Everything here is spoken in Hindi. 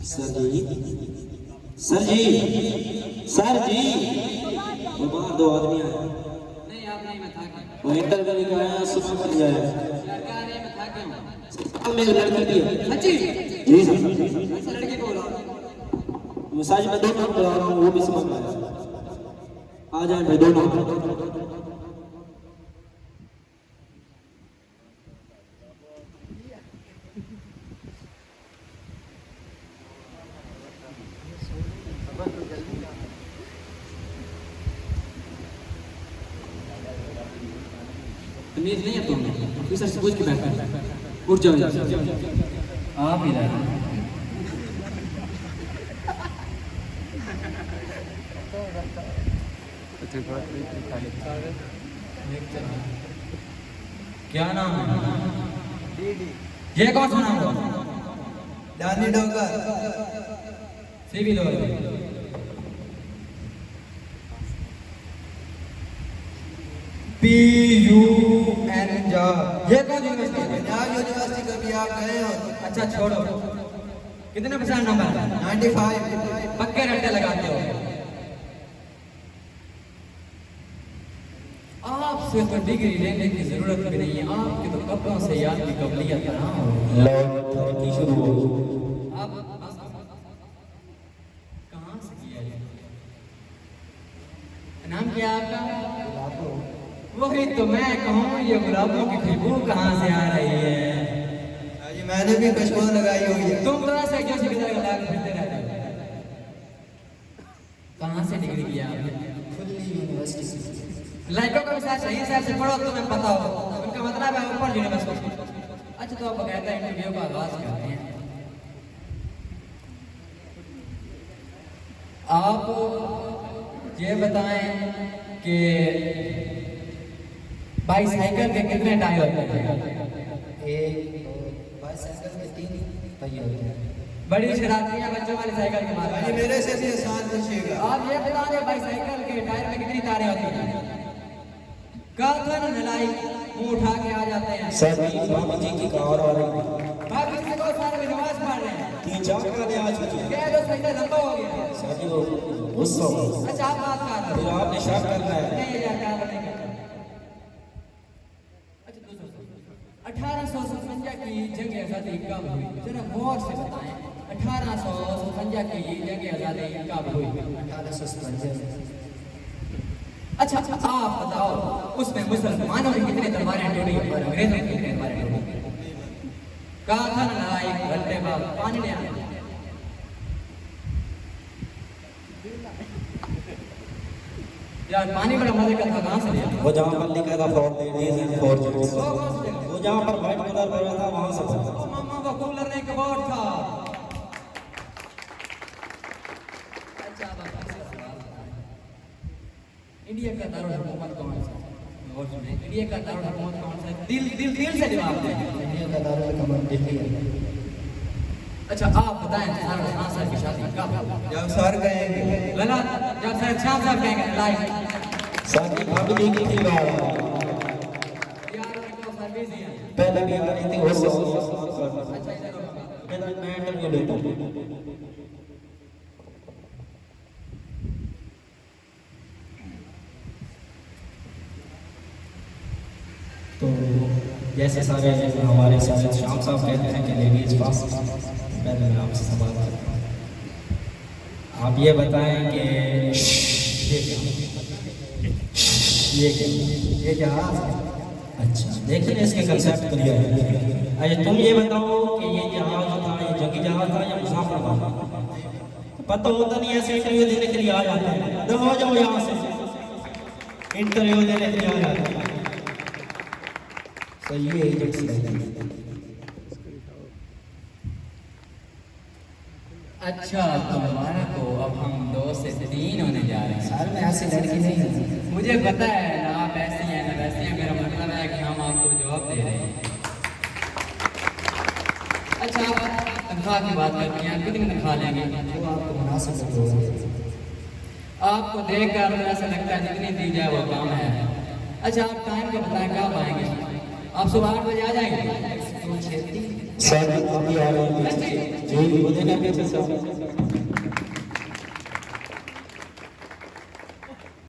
सर जी, सर जी, सर जी, वो बाहर दो आदमी आए। नहीं आप नहीं, मैं था क्या? वो इंटरव्यू लेकर आया, सुबह बन जाए। क्या नहीं, मैं था क्या? अब मेरी लड़की भी है। हाँ जी जी सर। अच्छा, लड़के को बुलाओ। मसाज में दोनों को बुला रहा हूँ, वो भी समझ में आया। आ जाए भाई दोनों। तमीज नहीं है तुम्हें? ऑफिसर से पूछ के बैठ, उठ जाओ यहाँ। आप इधर क्या नाम है? ये कौन सा नाम है? डानी डोंगर सिविल हो PUN जॉब। ये कौन यूनिवर्सिटी है? पंजाब यूनिवर्सिटी कभी आप गए हो? अच्छा छोड़ो, कितने % नंबर है? 95। पक्के रट्टे लगाते हो? आपसे तो डिग्री लेने की जरूरत भी नहीं है, आपके तो कपड़ों से याद की कबलियत ना हो। थेरेपी शुरू हो। आप कहाँ से किया ये? नाम क्या है आपका? वही तो मैं कहूँ, ये गुलाबों की खुशबू कहाँ से आ रही है? जी मैंने भी खुशबू लगाई हुई है। तुम तो ऐसे क्यों सीखते फिरते रहते हो? कहाँ से डिग्री किया आपने? खुली यूनिवर्सिटी से। लड़कों का विषय सही से पढ़ो, तुम्हें पता हो। उनका मतलब है ऊपर यूनिवर्सिटी। अच्छा तो आप कहते हैं इंटरव्यू का आगाज करते हैं। आप ये बताएं कि बाईसाइकिल के कितने टायर होते हैं? एक बाईसाइकिल के 3 पहिए होते हैं। बड़ी शरारतियां बच्चों वाली साइकिल के जी मारे। मेरे से भी आसान पूछिएगा। आप ये बता दें बाईसाइकिल के टायर में कितनी तारें होती हैं? कहा था ना नलाई, मुंह उठा के आ जाते हैं। सर जी, बाबा जी की कार आ रही। बाकी से बहुत सारे में नमाज पढ़ रहे हैं। 3-4 गाने आ चुके हैं। क्या 2 घंटे लंबा हो गया? सर जी, वो गुस्सा हो। अच्छा आप बात कर रहे फिर हो? आपने शक करना है। नहीं यार, क्या नहीं करता। अच्छा 1857 की जंग आजादी कब हुई? जरा गौर से बताएं। 1857 की जंग आजादी कब हुई? 1857। अच्छा आप बताओ, उसमें मुसलमानों की कितनी तलवारें टूटी और अंग्रेजों की कितनी तलवारें टूटी? कहा था ना एक घंटे बाद पानी ले आना। यार पानी बड़ा मजे का था, कहाँ से लिया? वो जहाँ पर लिखा था for ladies and for gents, वो जहाँ पर व्हाइट कलर भरा था वहाँ से था। ओ मामा वो कूलर नहीं कबोर्ड था। अच्छा अब आप ऐसे सवाल बताएं। इंडिया का दारुल हुकूमत कौन सा है? गौर सुने, इंडिया का दारुल हुकूमत कौन सा है? दिल से जवाब दें। इंडिया का दारुल हुकूमत दिल्ली है। अच्छा आप बताएं सर खान साहब की शादी कब? जब सर कहेंगे। लला जब सर शाह साहब कहेंगे लाइव। सर जी, भाभी जी की थी बात। यार उनको सर्विस ही है। पहले भी आ रही थी, वो सब अच्छा इधर होगा। मैं इंटरव्यू लेता हूँ। तो जैसे सारे हमारे सारे शाम साहब कहते हैं कि लेडीज फास्ट, पहले मैं आपसे सवाल करता हूँ। आप ये बताएं कि ये जहाज है। अच्छा देखिए इसके कंसेप्ट क्लियर है। अच्छा तुम ये बताओ कि ये जहाज था, ये जंगी जहाज था या मुसाफिर था? पता होता नहीं, ऐसे इंटरव्यू देने के लिए आ जाते हैं। तो हो जाओ यहाँ से, इंटरव्यू देने के लिए आ जाते हैं। सही है एजेंट से। अच्छा तुम्हारा को अब हम 2 से 3 होने जा रहे हैं। सर मैं ऐसी लड़की नहीं हूँ। मुझे पता है ना आप ऐसी हैं ना वैसी हैं, मेरा मतलब है कि हम आपको जवाब दे रहे हैं। अच्छा आप तनख्वाह की बात करते हैं, कितनी तनख्वाह लेंगे? वो आपको मुनासिब होगी। आपको देखकर तो ऐसा लगता है जितनी दी जाए वो काम है। अच्छा आप टाइम का बताएं कब आएंगे? आप सुबह 8 बजे आ जाएंगे? तो 6 सर अभी आ रहे हैं जी वो देना पीछे सर